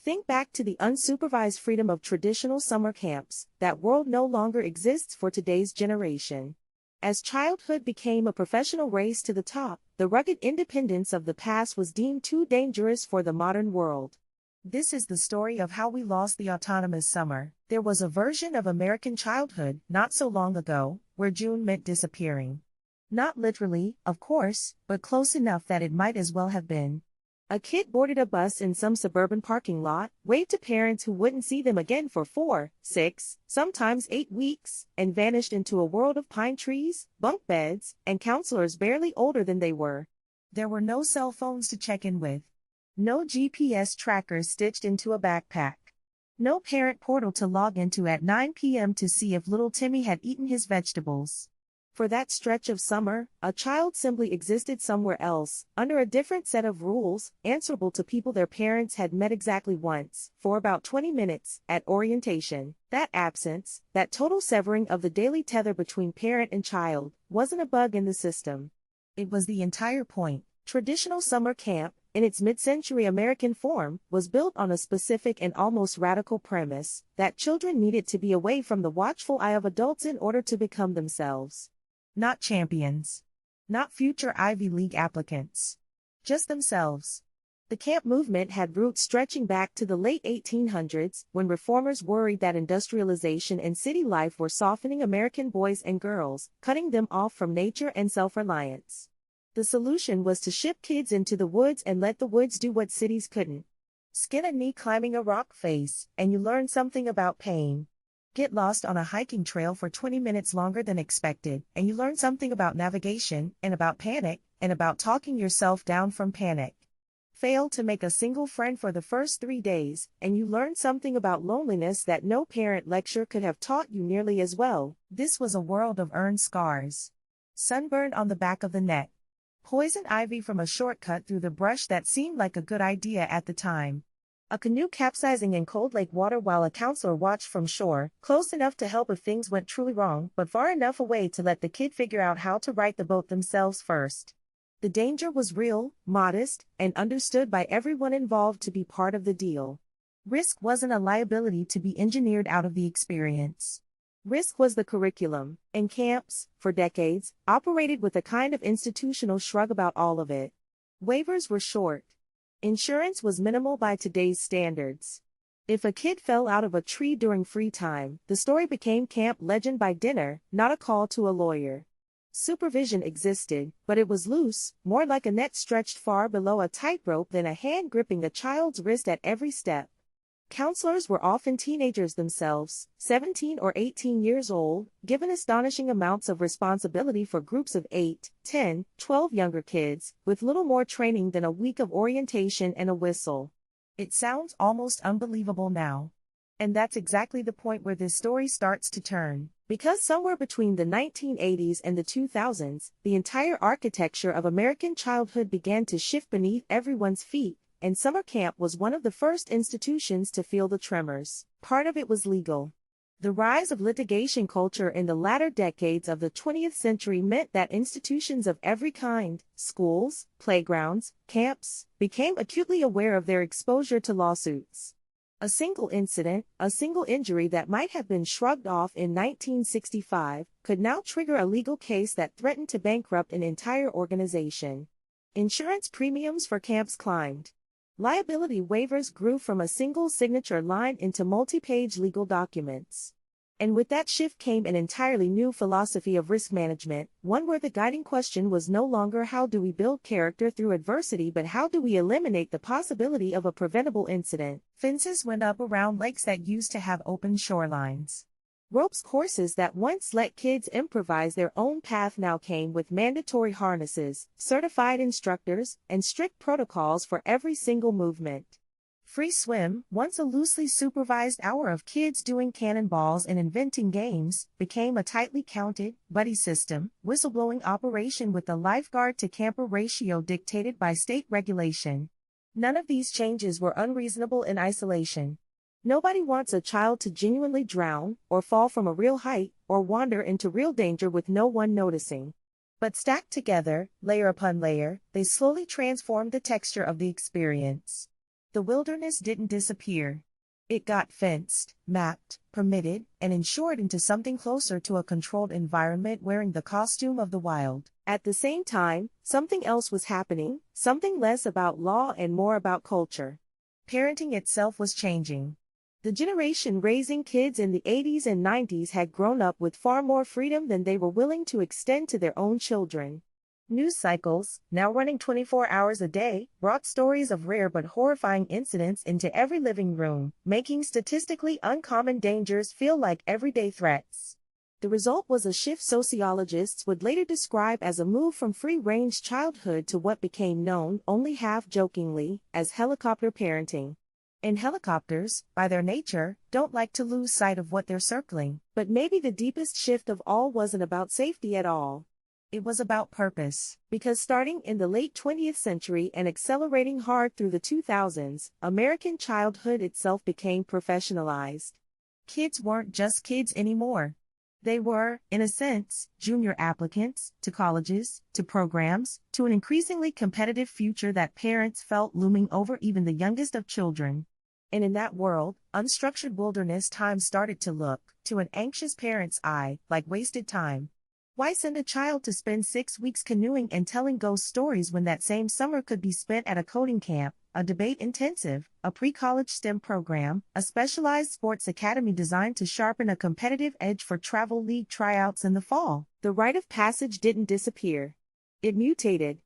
Think back to the unsupervised freedom of traditional summer camps. That world no longer exists for today's generation. As childhood became a professional race to the top, the rugged independence of the past was deemed too dangerous for the modern world. This is the story of how we lost the autonomous summer. There was a version of American childhood not so long ago, where June meant disappearing. Not literally, of course, but close enough that it might as well have been. A kid boarded a bus in some suburban parking lot, waved to parents who wouldn't see them again for 4, 6, sometimes 8 weeks, and vanished into a world of pine trees, bunk beds, and counselors barely older than they were. There were no cell phones to check in with. No GPS trackers stitched into a backpack. No parent portal to log into at 9 p.m. to see if little Timmy had eaten his vegetables. For that stretch of summer, a child simply existed somewhere else, under a different set of rules, answerable to people their parents had met exactly once, for about 20 minutes, at orientation. That absence, that total severing of the daily tether between parent and child, wasn't a bug in the system. It was the entire point. Traditional summer camp, in its mid-century American form, was built on a specific and almost radical premise, that children needed to be away from the watchful eye of adults in order to become themselves. Not champions. Not future Ivy League applicants. Just themselves. The camp movement had roots stretching back to the late 1800s, when reformers worried that industrialization and city life were softening American boys and girls, cutting them off from nature and self-reliance. The solution was to ship kids into the woods and let the woods do what cities couldn't. Skin a knee climbing a rock face, and you learn something about pain. Get lost on a hiking trail for 20 minutes longer than expected, and you learn something about navigation, and about panic, and about talking yourself down from panic. Fail to make a single friend for the first 3 days, and you learn something about loneliness that no parent lecture could have taught you nearly as well. This was a world of earned scars. Sunburn on the back of the neck. Poison ivy from a shortcut through the brush that seemed like a good idea at the time. A canoe capsizing in cold lake water while a counselor watched from shore, close enough to help if things went truly wrong, but far enough away to let the kid figure out how to right the boat themselves first. The danger was real, modest, and understood by everyone involved to be part of the deal. Risk wasn't a liability to be engineered out of the experience. Risk was the curriculum, and camps, for decades, operated with a kind of institutional shrug about all of it. Waivers were short. Insurance was minimal by today's standards. If a kid fell out of a tree during free time, the story became camp legend by dinner, not a call to a lawyer. Supervision existed, but it was loose, more like a net stretched far below a tightrope than a hand gripping a child's wrist at every step. Counselors were often teenagers themselves, 17 or 18 years old, given astonishing amounts of responsibility for groups of 8, 10, 12 younger kids, with little more training than a week of orientation and a whistle. It sounds almost unbelievable now. And that's exactly the point where this story starts to turn. Because somewhere between the 1980s and the 2000s, the entire architecture of American childhood began to shift beneath everyone's feet. And summer camp was one of the first institutions to feel the tremors. Part of it was legal. The rise of litigation culture in the latter decades of the 20th century meant that institutions of every kind, schools, playgrounds, camps, became acutely aware of their exposure to lawsuits. A single incident, a single injury that might have been shrugged off in 1965, could now trigger a legal case that threatened to bankrupt an entire organization. Insurance premiums for camps climbed. Liability waivers grew from a single signature line into multi-page legal documents. And with that shift came an entirely new philosophy of risk management, one where the guiding question was no longer how do we build character through adversity but how do we eliminate the possibility of a preventable incident. Fences went up around lakes that used to have open shorelines. Ropes courses that once let kids improvise their own path now came with mandatory harnesses, certified instructors, and strict protocols for every single movement. Free swim, once a loosely supervised hour of kids doing cannonballs and inventing games, became a tightly counted, buddy system, whistleblowing operation with the lifeguard to camper ratio dictated by state regulation. None of these changes were unreasonable in isolation. Nobody wants a child to genuinely drown, or fall from a real height, or wander into real danger with no one noticing. But stacked together, layer upon layer, they slowly transformed the texture of the experience. The wilderness didn't disappear. It got fenced, mapped, permitted, and insured into something closer to a controlled environment wearing the costume of the wild. At the same time, something else was happening, something less about law and more about culture. Parenting itself was changing. The generation raising kids in the 80s and 90s had grown up with far more freedom than they were willing to extend to their own children. News cycles, now running 24 hours a day, brought stories of rare but horrifying incidents into every living room, making statistically uncommon dangers feel like everyday threats. The result was a shift sociologists would later describe as a move from free-range childhood to what became known, only half-jokingly, as helicopter parenting. And helicopters, by their nature, don't like to lose sight of what they're circling. But maybe the deepest shift of all wasn't about safety at all. It was about purpose, because starting in the late 20th century and accelerating hard through the 2000s, American childhood itself became professionalized. Kids weren't just kids anymore. They were, in a sense, junior applicants to colleges, to programs, to an increasingly competitive future that parents felt looming over even the youngest of children. And in that world, unstructured wilderness time started to look, to an anxious parent's eye, like wasted time. Why send a child to spend 6 weeks canoeing and telling ghost stories when that same summer could be spent at a coding camp, a debate intensive, a pre-college STEM program, a specialized sports academy designed to sharpen a competitive edge for travel league tryouts in the fall? The rite of passage didn't disappear. It mutated.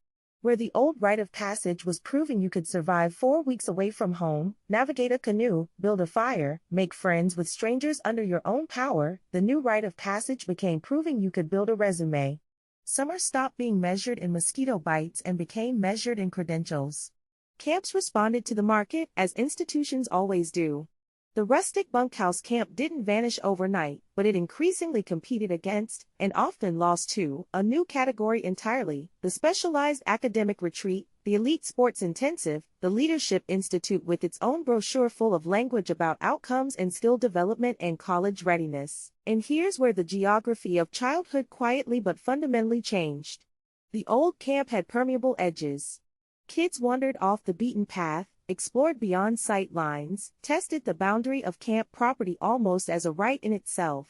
Where the old rite of passage was proving you could survive 4 weeks away from home, navigate a canoe, build a fire, make friends with strangers under your own power, the new rite of passage became proving you could build a resume. Summer stopped being measured in mosquito bites and became measured in credentials. Camps responded to the market, as institutions always do. The rustic bunkhouse camp didn't vanish overnight, but it increasingly competed against, and often lost to, a new category entirely: the specialized academic retreat, the elite sports intensive, the leadership institute with its own brochure full of language about outcomes and skill development and college readiness. And here's where the geography of childhood quietly but fundamentally changed. The old camp had permeable edges. Kids wandered off the beaten path, explored beyond sight lines, tested the boundary of camp property almost as a rite in itself.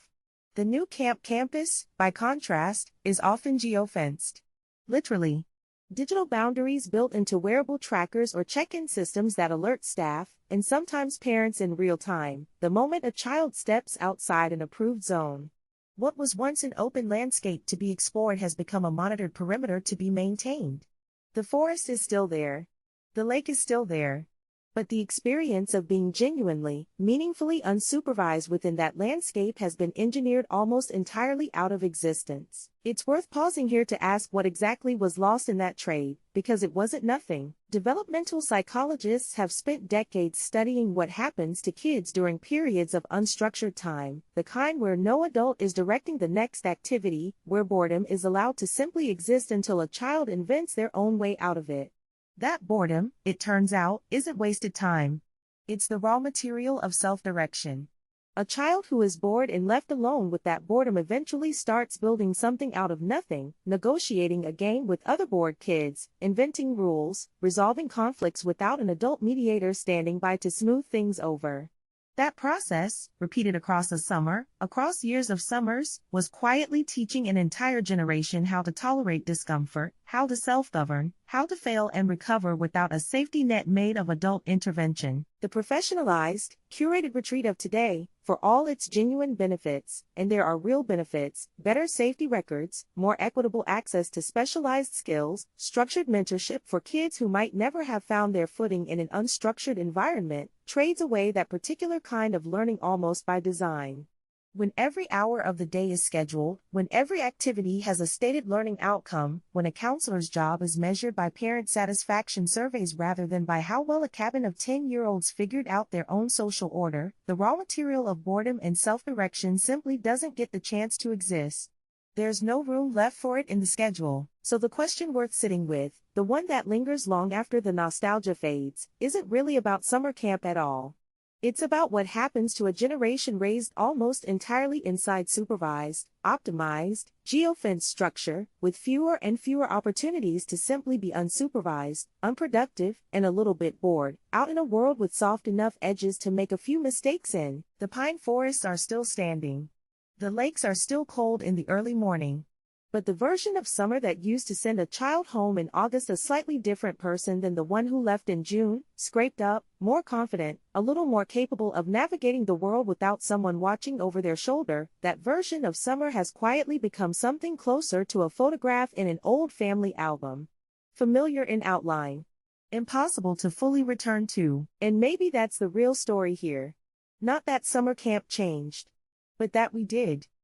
The new camp campus, by contrast, is often geofenced. Literally. Digital boundaries built into wearable trackers or check-in systems that alert staff, and sometimes parents in real time, the moment a child steps outside an approved zone. What was once an open landscape to be explored has become a monitored perimeter to be maintained. The forest is still there. The lake is still there. But the experience of being genuinely, meaningfully unsupervised within that landscape has been engineered almost entirely out of existence. It's worth pausing here to ask what exactly was lost in that trade, because it wasn't nothing. Developmental psychologists have spent decades studying what happens to kids during periods of unstructured time, the kind where no adult is directing the next activity, where boredom is allowed to simply exist until a child invents their own way out of it. That boredom, it turns out, isn't wasted time. It's the raw material of self-direction. A child who is bored and left alone with that boredom eventually starts building something out of nothing, negotiating a game with other bored kids, inventing rules, resolving conflicts without an adult mediator standing by to smooth things over. That process, repeated across a summer, across years of summers, was quietly teaching an entire generation how to tolerate discomfort, how to self-govern, how to fail and recover without a safety net made of adult intervention. The professionalized, curated retreat of today, for all its genuine benefits, and there are real benefits, better safety records, more equitable access to specialized skills, structured mentorship for kids who might never have found their footing in an unstructured environment, trades away that particular kind of learning almost by design. When every hour of the day is scheduled, when every activity has a stated learning outcome, when a counselor's job is measured by parent satisfaction surveys rather than by how well a cabin of 10-year-olds figured out their own social order, the raw material of boredom and self-direction simply doesn't get the chance to exist. There's no room left for it in the schedule. So the question worth sitting with, the one that lingers long after the nostalgia fades, isn't really about summer camp at all. It's about what happens to a generation raised almost entirely inside supervised, optimized, geofenced structure, with fewer and fewer opportunities to simply be unsupervised, unproductive, and a little bit bored, out in a world with soft enough edges to make a few mistakes in. The pine forests are still standing. The lakes are still cold in the early morning. But the version of summer that used to send a child home in August a slightly different person than the one who left in June, scraped up, more confident, a little more capable of navigating the world without someone watching over their shoulder, that version of summer has quietly become something closer to a photograph in an old family album. Familiar in outline. Impossible to fully return to. And maybe that's the real story here. Not that summer camp changed. But that we did.